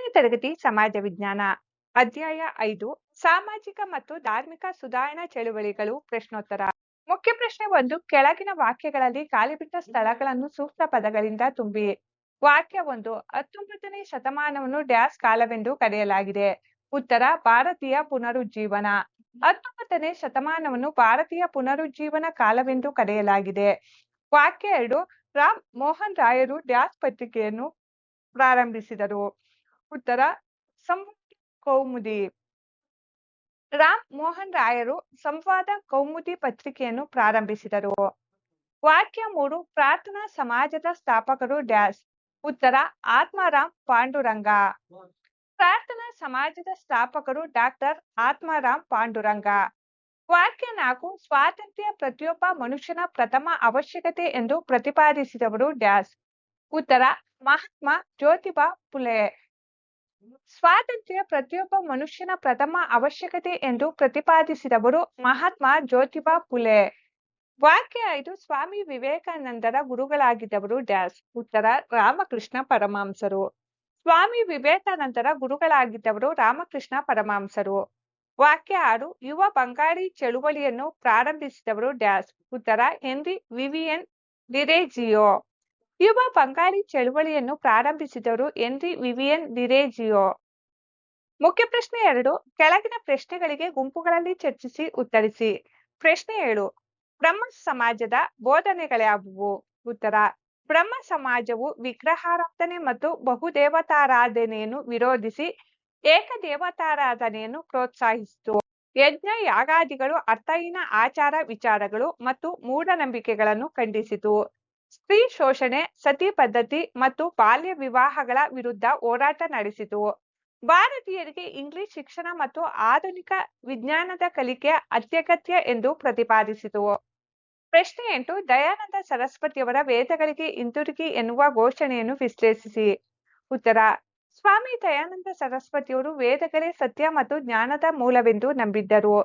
8ನೇ ತರಗತಿ ಸಮಾಜ ವಿಜ್ಞಾನ ಅಧ್ಯಾಯ 5 ಸಾಮಾಜಿಕ ಮತ್ತು ಧಾರ್ಮಿಕ ಸುಧಾರಣಾ ಚಳುವಳಿಗಳು ಪ್ರಶ್ನೋತ್ತರ. ಮುಖ್ಯ ಪ್ರಶ್ನೆ 1. ಕೆಳಗಿನ ವಾಕ್ಯಗಳಲ್ಲಿ ಖಾಲಿಬಿಟ್ಟ ಸ್ಥಳಗಳನ್ನು ಸೂಕ್ತ ಪದಗಳಿಂದ ತುಂಬಿ. ವಾಕ್ಯ 1. 19ನೇ ಶತಮಾನವನ್ನು ಡ್ಯಾಶ್ ಕಾಲವೆಂದು ಕರೆಯಲಾಗಿದೆ. ಉತ್ತರ ಭಾರತೀಯ ಪುನರುಜ್ಜೀವನ. 19ನೇ ಶತಮಾನವನ್ನು ಭಾರತೀಯ ಪುನರುಜ್ಜೀವನ ಕಾಲವೆಂದು ಕರೆಯಲಾಗಿದೆ. ವಾಕ್ಯ 2. ರಾಮ್ ಮೋಹನ್ ರಾಯರು ಡ್ಯಾಶ್ ಪತ್ರಿಕೆಯನ್ನು ಪ್ರಾರಂಭಿಸಿದರು. ಉತ್ತರ ಸಂವಾದ ಕೌಮುದಿ. ರಾಮ್ ಮೋಹನ್ ರಾಯರು ಸಂವಾದ ಕೌಮುದಿ ಪತ್ರಿಕೆಯನ್ನು ಪ್ರಾರಂಭಿಸಿದರು. ವಾಕ್ಯ 3. ಪ್ರಾರ್ಥನಾ ಸಮಾಜದ ಸ್ಥಾಪಕರು ಡ್ಯಾಶ್. ಉತ್ತರ ಆತ್ಮಾರಾಮ್ ಪಾಂಡುರಂಗ. ಪ್ರಾರ್ಥನಾ ಸಮಾಜದ ಸ್ಥಾಪಕರು ಡಾಕ್ಟರ್ ಆತ್ಮಾರಾಮ್ ಪಾಂಡುರಂಗ. ವಾಕ್ಯ 4. ಸ್ವಾತಂತ್ರ್ಯ ಪ್ರತಿಯೊಬ್ಬ ಮನುಷ್ಯನ ಪ್ರಥಮ ಅವಶ್ಯಕತೆ ಎಂದು ಪ್ರತಿಪಾದಿಸಿದವರು ಡ್ಯಾಶ್. ಉತ್ತರ ಮಹಾತ್ಮ ಜ್ಯೋತಿಬಾ ಫುಲೆ. ಸ್ವಾತಂತ್ರ್ಯ ಪ್ರತಿಯೊಬ್ಬ ಮನುಷ್ಯನ ಪ್ರಥಮ ಅವಶ್ಯಕತೆ ಎಂದು ಪ್ರತಿಪಾದಿಸಿದವರು ಮಹಾತ್ಮ ಜ್ಯೋತಿಬಾ ಫುಲೆ. ವಾಕ್ಯ 5. ಸ್ವಾಮಿ ವಿವೇಕಾನಂದರ ಗುರುಗಳಾಗಿದ್ದವರು ಡ್ಯಾಶ್. ಉತ್ತರ ರಾಮಕೃಷ್ಣ ಪರಮಹಂಸರು. ಸ್ವಾಮಿ ವಿವೇಕಾನಂದರ ಗುರುಗಳಾಗಿದ್ದವರು ರಾಮಕೃಷ್ಣ ಪರಮಹಂಸರು. ವಾಕ್ಯ 6. ಯುವ ಬಂಗಾಳಿ ಚಳುವಳಿಯನ್ನು ಪ್ರಾರಂಭಿಸಿದವರು ಡ್ಯಾಶ್. ಉತ್ತರ ಹೆನ್ರಿ ವಿವಿಯನ್ ಡಿರೇಜಿಯೋ. ಯುವ ಬಂಗಾಳಿ ಚಳುವಳಿಯನ್ನು ಪ್ರಾರಂಭಿಸಿದವರು ಹೆನ್ರಿ ವಿವಿಯನ್ ಡಿರೇಜಿಯೋ. ಮುಖ್ಯ ಪ್ರಶ್ನೆ 2. ಕೆಳಗಿನ ಪ್ರಶ್ನೆಗಳಿಗೆ ಗುಂಪುಗಳಲ್ಲಿ ಚರ್ಚಿಸಿ ಉತ್ತರಿಸಿ. ಪ್ರಶ್ನೆ 7. ಬ್ರಹ್ಮ ಸಮಾಜದ ಬೋಧನೆಗಳ್ಯಾವುವು? ಉತ್ತರ ಬ್ರಹ್ಮ ಸಮಾಜವು ವಿಗ್ರಹಾರಾಧನೆ ಮತ್ತು ಬಹುದೇವತಾರಾಧನೆಯನ್ನು ವಿರೋಧಿಸಿ ಏಕದೇವತಾರಾಧನೆಯನ್ನು ಪ್ರೋತ್ಸಾಹಿಸಿತು. ಯಜ್ಞ ಯಾಗಾದಿಗಳು ಅರ್ಥಹೀನ ಆಚಾರ ವಿಚಾರಗಳು ಮತ್ತು ಮೂಢನಂಬಿಕೆಗಳನ್ನು ಖಂಡಿಸಿತು. ಸ್ತ್ರೀ ಶೋಷಣೆ, ಸತಿ ಪದ್ಧತಿ ಮತ್ತು ಬಾಲ್ಯ ವಿವಾಹಗಳ ವಿರುದ್ಧ ಹೋರಾಟ ನಡೆಸಿತು. ಭಾರತೀಯರಿಗೆ ಇಂಗ್ಲಿಷ್ ಶಿಕ್ಷಣ ಮತ್ತು ಆಧುನಿಕ ವಿಜ್ಞಾನದ ಕಲಿಕೆ ಅತ್ಯಗತ್ಯ ಎಂದು ಪ್ರತಿಪಾದಿಸಿತು. ಪ್ರಶ್ನೆ 8. ದಯಾನಂದ ಸರಸ್ವತಿಯವರ ವೇದಗಳಿಗೆ ಹಿಂತಿರುಗಿ ಎನ್ನುವ ಘೋಷಣೆಯನ್ನು ವಿಶ್ಲೇಷಿಸಿ. ಉತ್ತರ ಸ್ವಾಮಿ ದಯಾನಂದ ಸರಸ್ವತಿಯವರು ವೇದಗಳೇ ಸತ್ಯ ಮತ್ತು ಜ್ಞಾನದ ಮೂಲವೆಂದು ನಂಬಿದ್ದರು.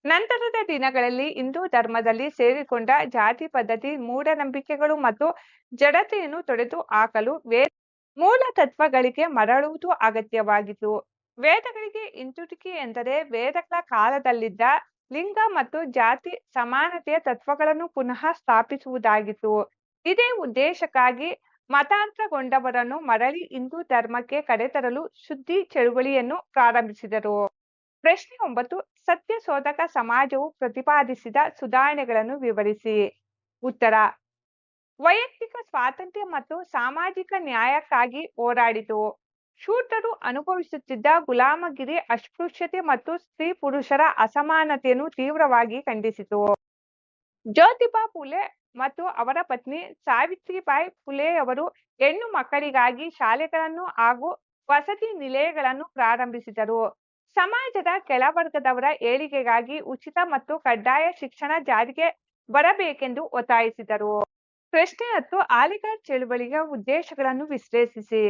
ನಂತರದ ದಿನಗಳಲ್ಲಿ ಹಿಂದೂ ಧರ್ಮದಲ್ಲಿ ಸೇರಿಕೊಂಡ ಜಾತಿ ಪದ್ಧತಿ, ಮೂಢನಂಬಿಕೆಗಳು ಮತ್ತು ಜಡತೆಯನ್ನು ತೊಡೆದು ಹಾಕಲು ಮೂಲ ತತ್ವಗಳಿಗೆ ಮರಳುವುದು ಅಗತ್ಯವಾಗಿತ್ತು. ವೇದಗಳಿಗೆ ಹಿಂತಿರುಗಿ ಎಂದರೆ ವೇದಗಳ ಕಾಲದಲ್ಲಿದ್ದ ಲಿಂಗ ಮತ್ತು ಜಾತಿ ಸಮಾನತೆಯ ತತ್ವಗಳನ್ನು ಪುನಃ ಸ್ಥಾಪಿಸುವುದಾಗಿತ್ತು. ಇದೇ ಉದ್ದೇಶಕ್ಕಾಗಿ ಮತಾಂತರಗೊಂಡವರನ್ನು ಮರಳಿ ಹಿಂದೂ ಧರ್ಮಕ್ಕೆ ಕರೆತರಲು ಶುದ್ಧಿ ಚಳುವಳಿಯನ್ನು ಪ್ರಾರಂಭಿಸಿದರು. ಪ್ರಶ್ನೆ 9. ಸತ್ಯಶೋಧಕ ಸಮಾಜವು ಪ್ರತಿಪಾದಿಸಿದ ಸುಧಾರಣೆಗಳನ್ನು ವಿವರಿಸಿ. ಉತ್ತರ ವೈಯಕ್ತಿಕ ಸ್ವಾತಂತ್ರ್ಯ ಮತ್ತು ಸಾಮಾಜಿಕ ನ್ಯಾಯಕ್ಕಾಗಿ ಹೋರಾಡಿತು. ಶೂದ್ರರು ಅನುಭವಿಸುತ್ತಿದ್ದ ಗುಲಾಮಗಿರಿ, ಅಸ್ಪೃಶ್ಯತೆ ಮತ್ತು ಸ್ತ್ರೀ ಪುರುಷರ ಅಸಮಾನತೆಯನ್ನು ತೀವ್ರವಾಗಿ ಖಂಡಿಸಿತು. ಜ್ಯೋತಿಬಾ ಫುಲೆ ಮತ್ತು ಅವರ ಪತ್ನಿ ಸಾವಿತ್ರಿಬಾಯಿ ಫುಲೆಯವರು ಹೆಣ್ಣು ಮಕ್ಕಳಿಗಾಗಿ ಶಾಲೆಗಳನ್ನು ಹಾಗೂ ವಸತಿ ನಿಲಯಗಳನ್ನು ಪ್ರಾರಂಭಿಸಿದರು. ಸಮಾಜದ ಕೆಳವರ್ಗದವರ ಏಳಿಗೆಗಾಗಿ ಉಚಿತ ಮತ್ತು ಕಡ್ಡಾಯ ಶಿಕ್ಷಣ ಜಾರಿಗೆ ಬರಬೇಕೆಂದು ಒತ್ತಾಯಿಸಿದರು. ಪ್ರಶ್ನೆ 10. ಅಲಿಘರ್ ಚಳುವಳಿಯ ಉದ್ದೇಶಗಳನ್ನು ವಿಶ್ಲೇಷಿಸಿ.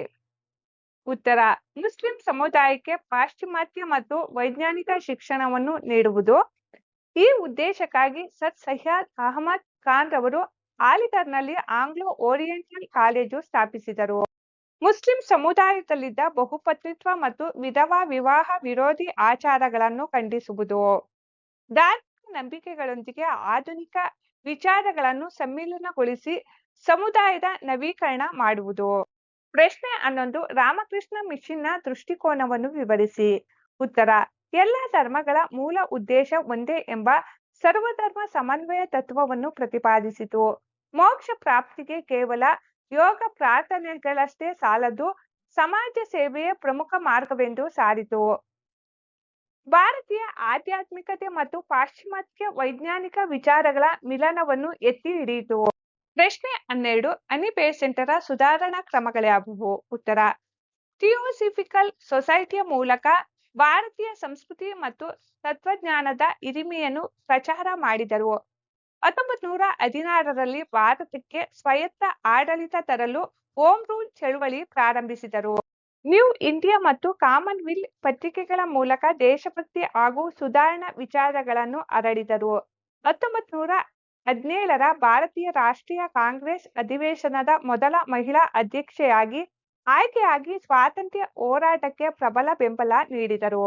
ಉತ್ತರ ಮುಸ್ಲಿಂ ಸಮುದಾಯಕ್ಕೆ ಪಾಶ್ಚಿಮಾತ್ಯ ಮತ್ತು ವೈಜ್ಞಾನಿಕ ಶಿಕ್ಷಣವನ್ನು ನೀಡುವುದು. ಈ ಉದ್ದೇಶಕ್ಕಾಗಿ ಸರ್ ಸೈಯದ್ ಅಹಮದ್ ಖಾನ್ ರವರು ಅಲಿಘರ್ನಲ್ಲಿ ಆಂಗ್ಲೋ ಓರಿಯೆಂಟಲ್ ಕಾಲೇಜು ಸ್ಥಾಪಿಸಿದರು. ಮುಸ್ಲಿಂ ಸಮುದಾಯದಲ್ಲಿದ್ದ ಬಹುಪತ್ನಿತ್ವ ಮತ್ತು ವಿಧವಾ ವಿವಾಹ ವಿರೋಧಿ ಆಚಾರಗಳನ್ನು ಖಂಡಿಸುವುದು. ಧಾರ್ಮಿಕ ನಂಬಿಕೆಗಳೊಂದಿಗೆ ಆಧುನಿಕ ವಿಚಾರಗಳನ್ನು ಸಮ್ಮಿಲನಗೊಳಿಸಿ ಸಮುದಾಯದ ನವೀಕರಣ ಮಾಡುವುದು. ಪ್ರಶ್ನೆ 11. ರಾಮಕೃಷ್ಣ ಮಿಷನ್ನ ದೃಷ್ಟಿಕೋನವನ್ನು ವಿವರಿಸಿ. ಉತ್ತರ ಎಲ್ಲ ಧರ್ಮಗಳ ಮೂಲ ಉದ್ದೇಶ ಒಂದೇ ಎಂಬ ಸರ್ವಧರ್ಮ ಸಮನ್ವಯ ತತ್ವವನ್ನು ಪ್ರತಿಪಾದಿಸಿತು. ಮೋಕ್ಷ ಪ್ರಾಪ್ತಿಗೆ ಕೇವಲ ಯೋಗ ಪ್ರಾರ್ಥನೆಗಳಷ್ಟೇ ಸಾಲದು, ಸಮಾಜ ಸೇವೆಯೇ ಪ್ರಮುಖ ಮಾರ್ಗವೆಂದು ಸಾರಿತು. ಭಾರತೀಯ ಆಧ್ಯಾತ್ಮಿಕತೆ ಮತ್ತು ಪಾಶ್ಚಿಮಾತ್ಯ ವೈಜ್ಞಾನಿಕ ವಿಚಾರಗಳ ಮಿಲನವನ್ನು ಎತ್ತಿ ಹಿಡಿಯಿತು. ಪ್ರಶ್ನೆ 12. ಅನಿ ಬೆಸೆಂಟರ ಸುಧಾರಣಾ ಕ್ರಮಗಳ್ಯಾವುವು? ಉತ್ತರ ಥಿಯೋಸಾಫಿಕಲ್ ಸೊಸೈಟಿಯ ಮೂಲಕ ಭಾರತೀಯ ಸಂಸ್ಕೃತಿ ಮತ್ತು ತತ್ವಜ್ಞಾನದ ಹಿರಿಮೆಯನ್ನು ಪ್ರಚಾರ ಮಾಡಿದರು. 1916ರಲ್ಲಿ ಭಾರತಕ್ಕೆ ಸ್ವಾಯತ್ತ ಆಡಳಿತ ತರಲು ಹೋಮ್ ರೂಲ್ ಚಳುವಳಿ ಪ್ರಾರಂಭಿಸಿದರು. ನ್ಯೂ ಇಂಡಿಯಾ ಮತ್ತು ಕಾಮನ್ವೆಲ್ತ್ ಪತ್ರಿಕೆಗಳ ಮೂಲಕ ದೇಶಭಕ್ತಿ ಹಾಗೂ ಸುಧಾರಣಾ ವಿಚಾರಗಳನ್ನು ಹರಡಿದರು. 1917ರ ಭಾರತೀಯ ರಾಷ್ಟ್ರೀಯ ಕಾಂಗ್ರೆಸ್ ಅಧಿವೇಶನದ ಮೊದಲ ಮಹಿಳಾ ಅಧ್ಯಕ್ಷೆಯಾಗಿ ಆಯ್ಕೆಯಾಗಿ ಸ್ವಾತಂತ್ರ್ಯ ಹೋರಾಟಕ್ಕೆ ಪ್ರಬಲ ಬೆಂಬಲ ನೀಡಿದರು.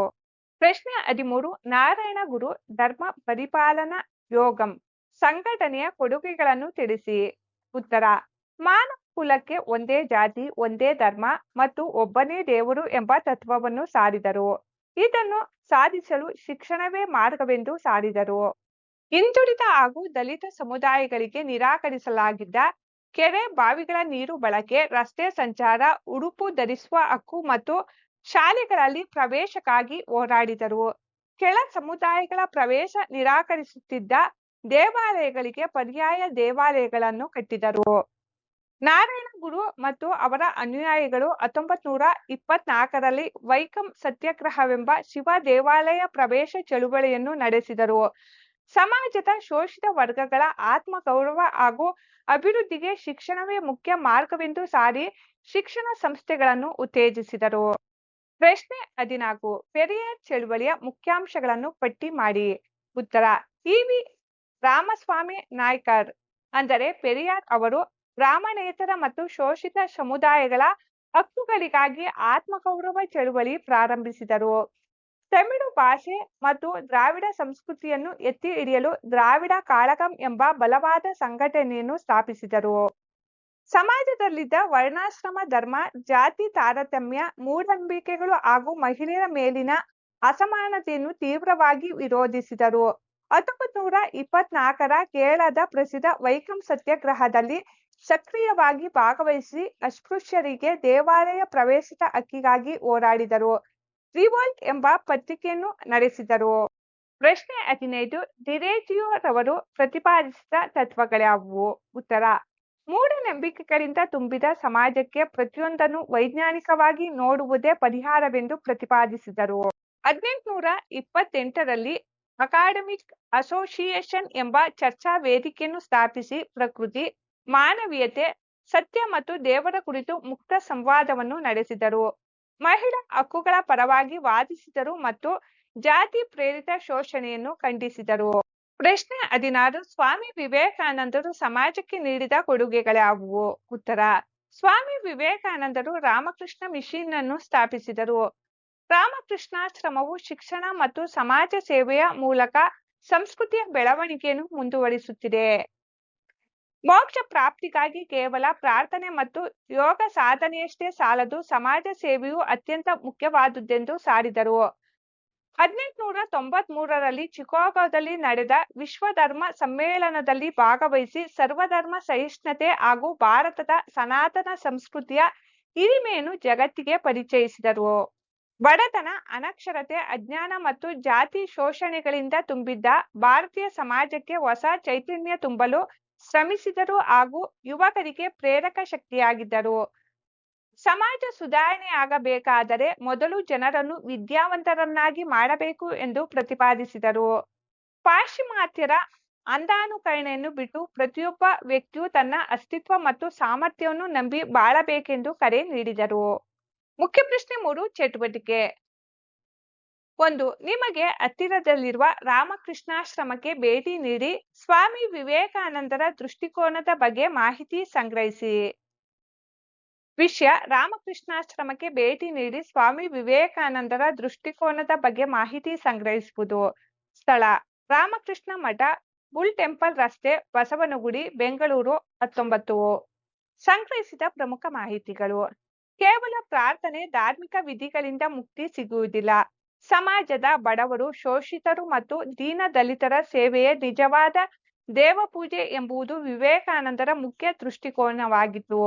ಪ್ರಶ್ನೆ 13 ನಾರಾಯಣ ಗುರು ಧರ್ಮ ಪರಿಪಾಲನಾ ಯೋಗಂ ಸಂಘಟನೆಯ ಕೊಡುಗೆಗಳನ್ನು ತಿಳಿಸಿ. ಉತ್ತರ ಮಾನವ ಕುಲಕ್ಕೆ ಒಂದೇ ಜಾತಿ, ಒಂದೇ ಧರ್ಮ ಮತ್ತು ಒಬ್ಬನೇ ದೇವರು ಎಂಬ ತತ್ವವನ್ನು ಸಾರಿದರು. ಇದನ್ನು ಸಾಧಿಸಲು ಶಿಕ್ಷಣವೇ ಮಾರ್ಗವೆಂದು ಸಾರಿದರು. ಹಿಂದುಳಿದ ಹಾಗೂ ದಲಿತ ಸಮುದಾಯಗಳಿಗೆ ನಿರಾಕರಿಸಲಾಗಿದ್ದ ಕೆರೆ ಬಾವಿಗಳ ನೀರು ಬಳಕೆ, ರಸ್ತೆ ಸಂಚಾರ, ಉಡುಪು ಧರಿಸುವ ಹಕ್ಕು ಮತ್ತು ಶಾಲೆಗಳಲ್ಲಿ ಪ್ರವೇಶಕ್ಕಾಗಿ ಹೋರಾಡಿದರು. ಕೆಳ ಸಮುದಾಯಗಳ ಪ್ರವೇಶ ನಿರಾಕರಿಸುತ್ತಿದ್ದ ದೇವಾಲಯಗಳಿಗೆ ಪರ್ಯಾಯ ದೇವಾಲಯಗಳನ್ನು ಕಟ್ಟಿದರು. ನಾರಾಯಣ ಗುರು ಮತ್ತು ಅವರ ಅನುಯಾಯಿಗಳು 1924ರಲ್ಲಿ ವೈಕಂ ಸತ್ಯಾಗ್ರಹವೆಂಬ ಶಿವ ದೇವಾಲಯ ಪ್ರವೇಶ ಚಳುವಳಿಯನ್ನು ನಡೆಸಿದರು. ಸಮಾಜದ ಶೋಷಿತ ವರ್ಗಗಳ ಆತ್ಮಗೌರವ ಹಾಗೂ ಅಭಿವೃದ್ಧಿಗೆ ಶಿಕ್ಷಣವೇ ಮುಖ್ಯ ಮಾರ್ಗವೆಂದು ಸಾರಿ ಶಿಕ್ಷಣ ಸಂಸ್ಥೆಗಳನ್ನು ಉತ್ತೇಜಿಸಿದರು. ಪ್ರಶ್ನೆ 14 ಪೆರಿಯಾರ್ ಚಳುವಳಿಯ ಮುಖ್ಯಾಂಶಗಳನ್ನು ಪಟ್ಟಿ ಮಾಡಿ. ಉತ್ತರ ಇ.ವಿ. ರಾಮಸ್ವಾಮಿ ನಾಯ್ಕರ್ ಅಂದರೆ ಪೆರಿಯಾರ್ ಅವರು ಬ್ರಾಹ್ಮಣೇತರ ಮತ್ತು ಶೋಷಿತ ಸಮುದಾಯಗಳ ಹಕ್ಕುಗಳಿಗಾಗಿ ಆತ್ಮಗೌರವ ಚಳುವಳಿ ಪ್ರಾರಂಭಿಸಿದರು. ತಮಿಳು ಭಾಷೆ ಮತ್ತು ದ್ರಾವಿಡ ಸಂಸ್ಕೃತಿಯನ್ನು ಎತ್ತಿ ಹಿಡಿಯಲು ದ್ರಾವಿಡ ಕಾಳಗಂ ಎಂಬ ಬಲವಾದ ಸಂಘಟನೆಯನ್ನು ಸ್ಥಾಪಿಸಿದರು. ಸಮಾಜದಲ್ಲಿದ್ದ ವರ್ಣಾಶ್ರಮ ಧರ್ಮ, ಜಾತಿ ತಾರತಮ್ಯ, ಮೂಢನಂಬಿಕೆಗಳು ಹಾಗೂ ಮಹಿಳೆಯರ ಮೇಲಿನ ಅಸಮಾನತೆಯನ್ನು ತೀವ್ರವಾಗಿ ವಿರೋಧಿಸಿದರು. 1924ರ ಕೇರಳದ ಪ್ರಸಿದ್ಧ ವೈಕಂ ಸತ್ಯಾಗ್ರಹದಲ್ಲಿ ಸಕ್ರಿಯವಾಗಿ ಭಾಗವಹಿಸಿ ಅಸ್ಪೃಶ್ಯರಿಗೆ ದೇವಾಲಯ ಪ್ರವೇಶದ ಹಕ್ಕಿಗಾಗಿ ಹೋರಾಡಿದರು. ರಿವೋಲ್ಟ್ ಎಂಬ ಪತ್ರಿಕೆಯನ್ನು ನಡೆಸಿದರು. ಪ್ರಶ್ನೆ 15 ಡಿರೇಜಿಯೊರವರು ಪ್ರತಿಪಾದಿಸಿದ ತತ್ವಗಳ್ಯಾವುವು. ಉತ್ತರ ಮೂಢನಂಬಿಕೆಗಳಿಂದ ತುಂಬಿದ ಸಮಾಜಕ್ಕೆ ಪ್ರತಿಯೊಂದನ್ನು ವೈಜ್ಞಾನಿಕವಾಗಿ ನೋಡುವುದೇ ಪರಿಹಾರವೆಂದು ಪ್ರತಿಪಾದಿಸಿದರು. 1828ರಲ್ಲಿ ಅಕಾಡೆಮಿಕ್ ಅಸೋಸಿಯೇಷನ್ ಎಂಬ ಚರ್ಚಾ ವೇದಿಕೆಯನ್ನು ಸ್ಥಾಪಿಸಿ ಪ್ರಕೃತಿ, ಮಾನವೀಯತೆ, ಸತ್ಯ ಮತ್ತು ದೇವರ ಕುರಿತು ಮುಕ್ತ ಸಂವಾದವನ್ನು ನಡೆಸಿದರು. ಮಹಿಳಾ ಹಕ್ಕುಗಳ ಪರವಾಗಿ ವಾದಿಸಿದರು ಮತ್ತು ಜಾತಿ ಪ್ರೇರಿತ ಶೋಷಣೆಯನ್ನು ಖಂಡಿಸಿದರು. ಪ್ರಶ್ನೆ 16 ಸ್ವಾಮಿ ವಿವೇಕಾನಂದರು ಸಮಾಜಕ್ಕೆ ನೀಡಿದ ಕೊಡುಗೆಗಳ್ಯಾವುವು. ಉತ್ತರ ಸ್ವಾಮಿ ವಿವೇಕಾನಂದರು ರಾಮಕೃಷ್ಣ ಮಿಷನ್ ಅನ್ನು ಸ್ಥಾಪಿಸಿದರು. ರಾಮಕೃಷ್ಣಾಶ್ರಮವು ಶಿಕ್ಷಣ ಮತ್ತು ಸಮಾಜ ಸೇವೆಯ ಮೂಲಕ ಸಂಸ್ಕೃತಿಯ ಬೆಳವಣಿಗೆಯನ್ನು ಮುಂದುವರಿಸುತ್ತಿದೆ. ಮೋಕ್ಷ ಪ್ರಾಪ್ತಿಗಾಗಿ ಕೇವಲ ಪ್ರಾರ್ಥನೆ ಮತ್ತು ಯೋಗ ಸಾಧನೆಯಷ್ಟೇ ಸಾಲದು, ಸಮಾಜ ಸೇವೆಯು ಅತ್ಯಂತ ಮುಖ್ಯವಾದುದೆಂದು ಸಾರಿದರು. 1893ರಲ್ಲಿ ಚಿಕಾಗೋದಲ್ಲಿ ನಡೆದ ವಿಶ್ವ ಧರ್ಮ ಸಮ್ಮೇಳನದಲ್ಲಿ ಭಾಗವಹಿಸಿ ಸರ್ವಧರ್ಮ ಸಹಿಷ್ಣುತೆ ಹಾಗೂ ಭಾರತದ ಸನಾತನ ಸಂಸ್ಕೃತಿಯ ಹಿರಿಮೆಯನ್ನು ಜಗತ್ತಿಗೆ ಪರಿಚಯಿಸಿದರು. ಬಡತನ, ಅನಕ್ಷರತೆ, ಅಜ್ಞಾನ ಮತ್ತು ಜಾತಿ ಶೋಷಣೆಗಳಿಂದ ತುಂಬಿದ್ದ ಭಾರತೀಯ ಸಮಾಜಕ್ಕೆ ಹೊಸ ಚೈತನ್ಯ ತುಂಬಲು ಶ್ರಮಿಸಿದರು ಹಾಗೂ ಯುವಕರಿಗೆ ಪ್ರೇರಕ ಶಕ್ತಿಯಾಗಿದ್ದರು. ಸಮಾಜ ಸುಧಾರಣೆಯಾಗಬೇಕಾದರೆ ಮೊದಲು ಜನರನ್ನು ವಿದ್ಯಾವಂತರನ್ನಾಗಿ ಮಾಡಬೇಕು ಎಂದು ಪ್ರತಿಪಾದಿಸಿದರು. ಪಾಶ್ಚಿಮಾತ್ಯರ ಅಂಧಾನುಕರಣೆಯನ್ನು ಬಿಟ್ಟು ಪ್ರತಿಯೊಬ್ಬ ವ್ಯಕ್ತಿಯು ತನ್ನ ಅಸ್ತಿತ್ವ ಮತ್ತು ಸಾಮರ್ಥ್ಯವನ್ನು ನಂಬಿ ಬಾಳಬೇಕೆಂದು ಕರೆ ನೀಡಿದರು. ಮುಖ್ಯ ಪ್ರಶ್ನೆ 3 ಚಟುವಟಿಕೆ 1. ನಿಮಗೆ ಹತ್ತಿರದಲ್ಲಿರುವ ರಾಮಕೃಷ್ಣಾಶ್ರಮಕ್ಕೆ ಭೇಟಿ ನೀಡಿ ಸ್ವಾಮಿ ವಿವೇಕಾನಂದರ ದೃಷ್ಟಿಕೋನದ ಬಗ್ಗೆ ಮಾಹಿತಿ ಸಂಗ್ರಹಿಸಿ. ವಿಷಯ ರಾಮಕೃಷ್ಣಾಶ್ರಮಕ್ಕೆ ಭೇಟಿ ನೀಡಿ ಸ್ವಾಮಿ ವಿವೇಕಾನಂದರ ದೃಷ್ಟಿಕೋನದ ಬಗ್ಗೆ ಮಾಹಿತಿ ಸಂಗ್ರಹಿಸುವುದು. ಸ್ಥಳ ರಾಮಕೃಷ್ಣ ಮಠ, ಬುಲ್ ಟೆಂಪಲ್ ರಸ್ತೆ, ಬಸವನಗುಡಿ, ಬೆಂಗಳೂರು 19. ಸಂಗ್ರಹಿಸಿದ ಪ್ರಮುಖ ಮಾಹಿತಿಗಳು. ಕೇವಲ ಪ್ರಾರ್ಥನೆ, ಧಾರ್ಮಿಕ ವಿಧಿಗಳಿಂದ ಮುಕ್ತಿ ಸಿಗುವುದಿಲ್ಲ. ಸಮಾಜದ ಬಡವರು, ಶೋಷಿತರು ಮತ್ತು ದೀನ ದಲಿತರ ಸೇವೆಯೇ ನಿಜವಾದ ದೇವಪೂಜೆ ಎಂಬುದು ವಿವೇಕಾನಂದರ ಮುಖ್ಯ ದೃಷ್ಟಿಕೋನವಾಗಿತ್ತು.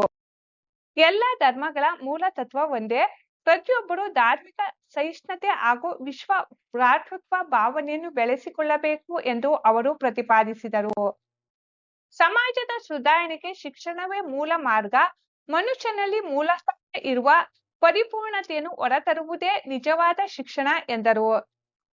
ಎಲ್ಲ ಧರ್ಮಗಳ ಮೂಲ ತತ್ವ ಒಂದೇ. ಪ್ರತಿಯೊಬ್ಬರು ಧಾರ್ಮಿಕ ಸಹಿಷ್ಣುತೆ ಹಾಗೂ ವಿಶ್ವ ಭ್ರಾತೃತ್ವ ಭಾವನೆಯನ್ನು ಬೆಳೆಸಿಕೊಳ್ಳಬೇಕು ಎಂದು ಅವರು ಪ್ರತಿಪಾದಿಸಿದರು. ಸಮಾಜದ ಸುಧಾರಣೆಗೆ ಶಿಕ್ಷಣವೇ ಮೂಲ ಮಾರ್ಗ. ಮನುಷ್ಯನಲ್ಲಿ ಮೂಲತಃ ಇರುವ ಪರಿಪೂರ್ಣತೆಯನ್ನು ಹೊರತರುವುದೇ ನಿಜವಾದ ಶಿಕ್ಷಣ ಎಂದರು.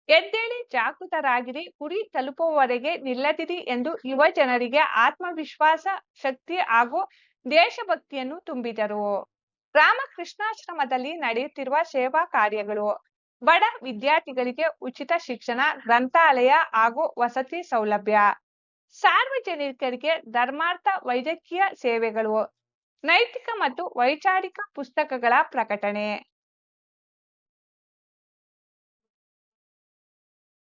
ಎದ್ದೇಳಿ, ಜಾಗೃತರಾಗಿರಿ, ಗುರಿ ತಲುಪುವವರೆಗೆ ನಿಲ್ಲದಿರಿ ಎಂದು ಯುವ ಜನರಿಗೆ ಆತ್ಮವಿಶ್ವಾಸ, ಶಕ್ತಿ ಹಾಗೂ ದೇಶಭಕ್ತಿಯನ್ನು ತುಂಬಿದರು. ರಾಮಕೃಷ್ಣಾಶ್ರಮದಲ್ಲಿ ನಡೆಯುತ್ತಿರುವ ಸೇವಾ ಕಾರ್ಯಗಳು. ಬಡ ವಿದ್ಯಾರ್ಥಿಗಳಿಗೆ ಉಚಿತ ಶಿಕ್ಷಣ, ಗ್ರಂಥಾಲಯ ಹಾಗೂ ವಸತಿ ಸೌಲಭ್ಯ. ಸಾರ್ವಜನಿಕರಿಗೆ ಧರ್ಮಾರ್ಥ ವೈದ್ಯಕೀಯ ಸೇವೆಗಳು. ನೈತಿಕ ಮತ್ತು ವೈಚಾರಿಕ ಪುಸ್ತಕಗಳ ಪ್ರಕಟಣೆ.